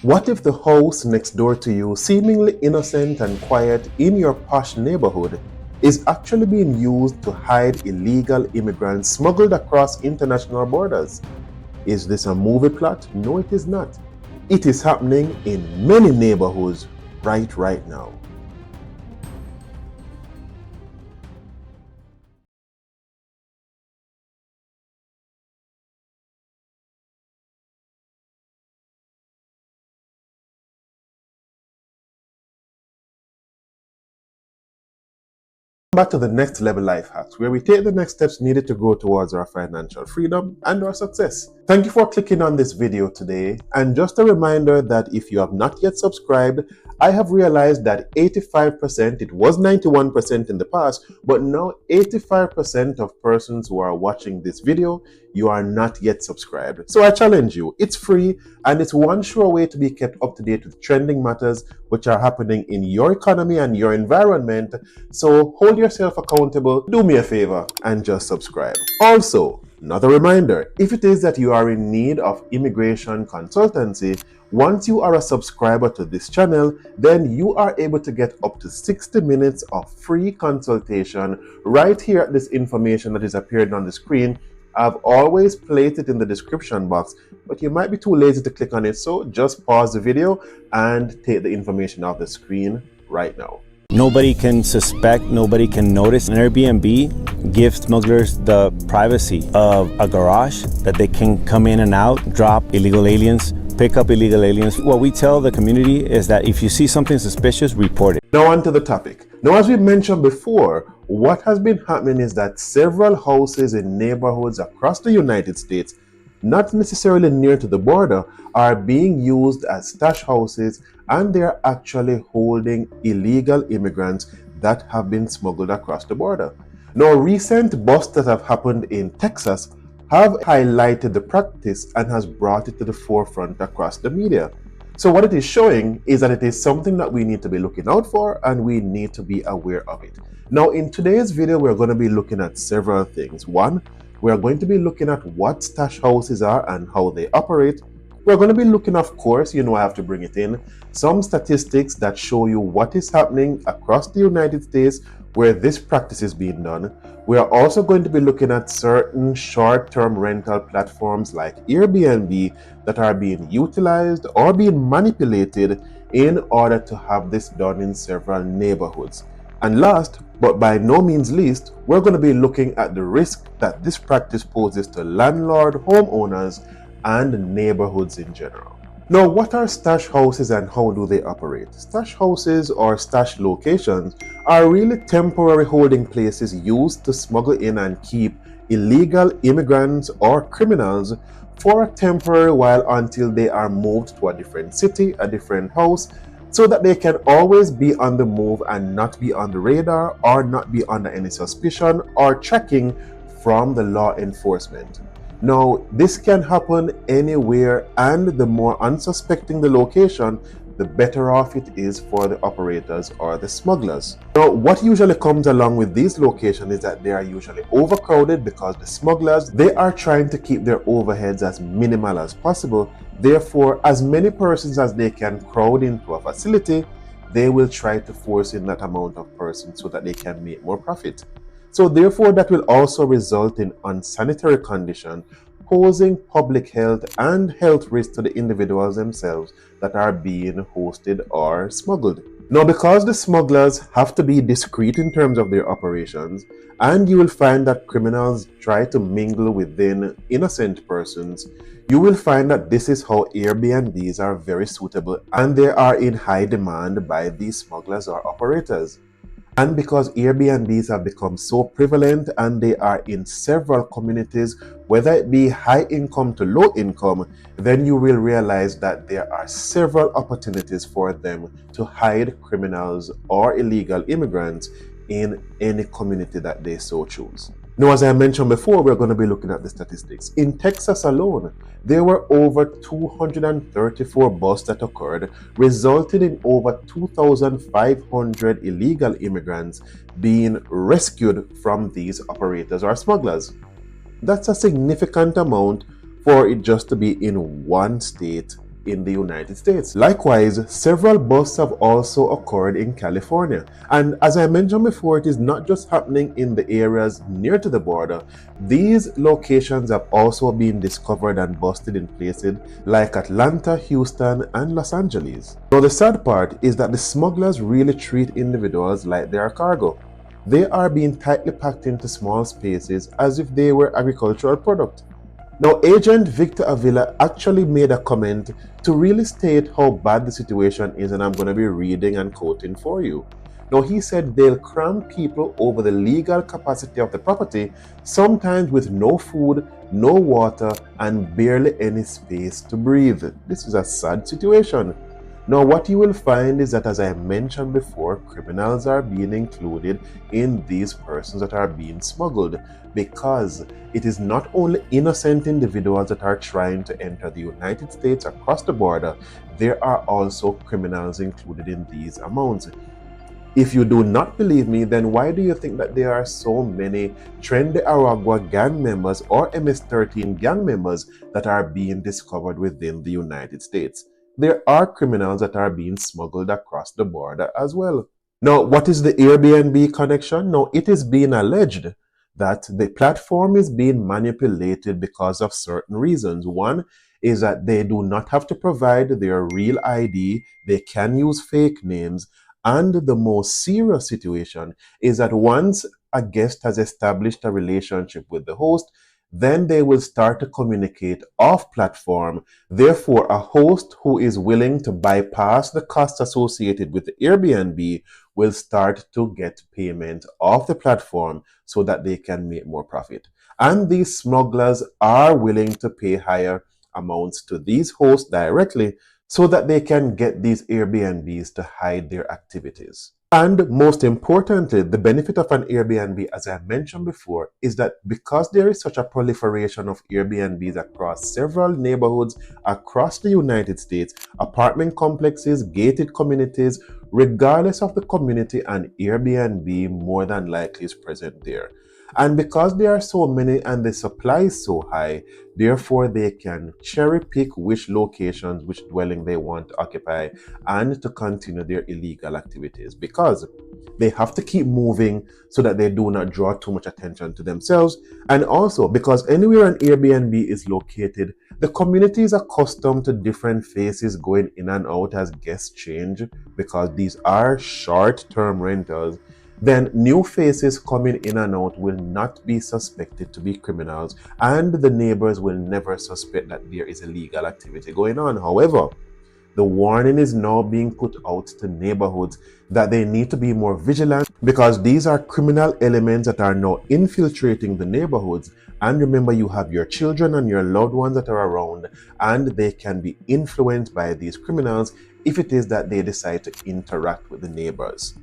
What if the house next door to you, seemingly innocent and quiet in your posh neighborhood, is actually being used to hide illegal immigrants smuggled across international borders? Is this a movie plot? No, it is not. It is happening in many neighborhoods right now. Back to the next level life hacks, where we take the next steps needed to grow towards our financial freedom and our success. Thank you for clicking on this video today, and just a reminder that if you have not yet subscribed, I have realized that 85%, it was 91% in the past, but now 85% of persons who are watching this video, you are not yet subscribed. So I challenge you, it's free and it's one sure way to be kept up to date with trending matters which are happening in your economy and your environment. So hold yourself accountable, do me a favor and just subscribe. Also, another reminder, if it is that you are in need of immigration consultancy, once you are a subscriber to this channel, then you are able to get up to 60 minutes of free consultation right here at this information that is appearing on the screen. I've always placed it in the description box, but you might be too lazy to click on it, so just pause the video and take the information off the screen right now. Nobody can suspect, nobody can notice. An Airbnb gives smugglers the privacy of a garage that they can come in and out, drop illegal aliens, pick up illegal aliens. What we tell the community is that if you see something suspicious, report it. Now on to the topic. Now, as we mentioned before, what has been happening is that several houses in neighborhoods across the United States, not necessarily near to the border, are being used as stash houses, and they are actually holding illegal immigrants that have been smuggled across the border. Now, recent busts that have happened in Texas have highlighted the practice and has brought it to the forefront across the media. So what it is showing is that it is something that we need to be looking out for and we need to be aware of it. Now, in today's video, we're going to be looking at several things. One, we're going to be looking at what stash houses are and how they operate. We're going to be looking, of course, I have to bring it in, some statistics that show you what is happening across the United States where this practice is being done. We are also going to be looking at certain short-term rental platforms like Airbnb that are being utilized or being manipulated in order to have this done in several neighborhoods. And last, but by no means least, we're going to be looking at the risk that this practice poses to landlord, homeowners, and neighborhoods in general. Now, what are stash houses and how do they operate? Stash houses or stash locations are really temporary holding places used to smuggle in and keep illegal immigrants or criminals for a temporary while until they are moved to a different city, a different house, so that they can always be on the move and not be on the radar or not be under any suspicion or tracking from the law enforcement. Now, this can happen anywhere, and the more unsuspecting the location, the better off it is for the operators or the smugglers. Now, what usually comes along with these locations is that they are usually overcrowded because the smugglers, they are trying to keep their overheads as minimal as possible. Therefore, as many persons as they can crowd into a facility, they will try to force in that amount of persons so that they can make more profit. So therefore, that will also result in unsanitary conditions, posing public health and health risks to the individuals themselves that are being hosted or smuggled. Now, because the smugglers have to be discreet in terms of their operations, and you will find that criminals try to mingle within innocent persons, you will find that this is how Airbnbs are very suitable and they are in high demand by these smugglers or operators. And because Airbnbs have become so prevalent and they are in several communities, whether it be high income to low income, then you will realize that there are several opportunities for them to hide criminals or illegal immigrants in any community that they so choose. Now, as I mentioned before, we're going to be looking at the statistics. In Texas alone, there were over 234 busts that occurred, resulting in over 2,500 illegal immigrants being rescued from these operators or smugglers. That's a significant amount for it just to be in one state in the United States. Likewise, several busts have also occurred in California. And as I mentioned before, it is not just happening in the areas near to the border. These locations have also been discovered and busted in places like Atlanta, Houston, and Los Angeles. Now, the sad part is that the smugglers really treat individuals like they are cargo. They are being tightly packed into small spaces as if they were agricultural product. Now, Agent Victor Avila actually made a comment to really state how bad the situation is, and I'm going to be reading and quoting for you. Now, he said they'll cram people over the legal capacity of the property, sometimes with no food, no water, and barely any space to breathe. This is a sad situation. Now, what you will find is that, as I mentioned before, criminals are being included in these persons that are being smuggled, because it is not only innocent individuals that are trying to enter the United States across the border, there are also criminals included in these amounts. If you do not believe me, then why do you think that there are so many Tren de Aragua gang members or MS-13 gang members that are being discovered within the United States? There are criminals that are being smuggled across the border as well. Now, what is the Airbnb connection? Now, it is being alleged that the platform is being manipulated because of certain reasons. One is that they do not have to provide their real ID, they can use fake names, and the most serious situation is that once a guest has established a relationship with the host, then they will start to communicate off platform. Therefore, a host who is willing to bypass the costs associated with the Airbnb will start to get payment off the platform so that they can make more profit. And these smugglers are willing to pay higher amounts to these hosts directly so that they can get these Airbnbs to hide their activities. And most importantly, the benefit of an Airbnb, as I mentioned before, is that because there is such a proliferation of Airbnbs across several neighborhoods across the United States, apartment complexes, gated communities, regardless of the community, an Airbnb more than likely is present there. And because there are so many and the supply is so high, therefore they can cherry pick which locations, which dwelling they want to occupy and to continue their illegal activities, because they have to keep moving so that they do not draw too much attention to themselves. And also because anywhere an Airbnb is located, the community is accustomed to different faces going in and out as guests change, because these are short-term rentals. Then new faces coming in and out will not be suspected to be criminals, and the neighbors will never suspect that there is illegal activity going on. However, the warning is now being put out to neighborhoods that they need to be more vigilant, because these are criminal elements that are now infiltrating the neighborhoods. And remember, you have your children and your loved ones that are around, and they can be influenced by these criminals if it is that they decide to interact with the neighbors.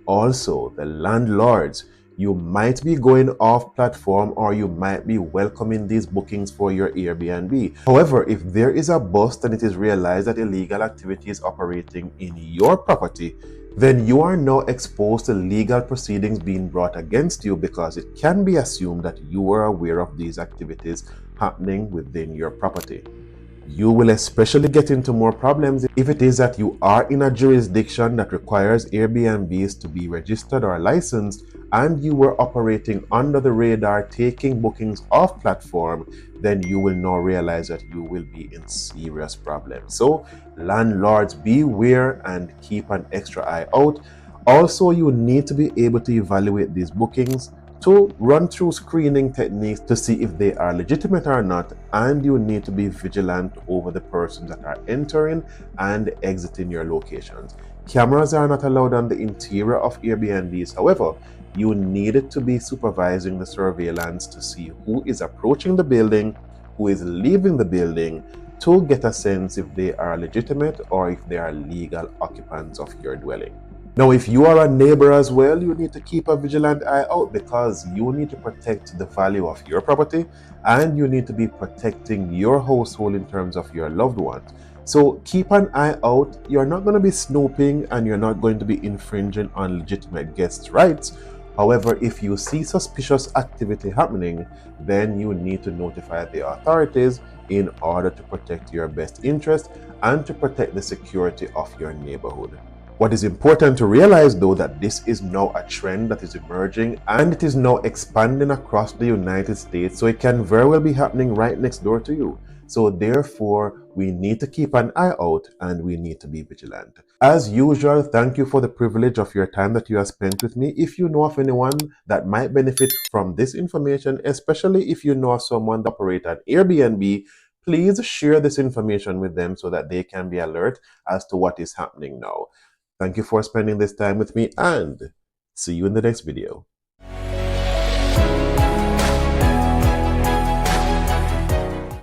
Also, the landlords, you might be going off platform or you might be welcoming these bookings for your Airbnb. However, if there is a bust and it is realized that illegal activity is operating in your property, then you are now exposed to legal proceedings being brought against you, because it can be assumed that you were aware of these activities happening within your property. You will especially get into more problems if it is that you are in a jurisdiction that requires Airbnbs to be registered or licensed, and you were operating under the radar taking bookings off platform. Then you will now realize that you will be in serious problems. So landlords, beware and keep an extra eye out. Also, you need to be able to evaluate these bookings, to run through screening techniques to see if they are legitimate or not, and you need to be vigilant over the persons that are entering and exiting your locations. Cameras are not allowed on the interior of Airbnbs. However, you need to be supervising the surveillance to see who is approaching the building, who is leaving the building, to get a sense if they are legitimate or if they are legal occupants of your dwelling. Now, if you are a neighbor as well, you need to keep a vigilant eye out, because you need to protect the value of your property and you need to be protecting your household in terms of your loved ones. So keep an eye out. You're not going to be snooping and you're not going to be infringing on legitimate guests' rights. However, if you see suspicious activity happening, then you need to notify the authorities in order to protect your best interest and to protect the security of your neighborhood. What is important to realize though, that this is now a trend that is emerging and it is now expanding across the United States, so it can very well be happening right next door to you. So therefore, we need to keep an eye out and we need to be vigilant. As usual, thank you for the privilege of your time that you have spent with me. If you know of anyone that might benefit from this information, especially if you know of someone that operates an Airbnb, please share this information with them so that they can be alert as to what is happening now. Thank you for spending this time with me and see you in the next video.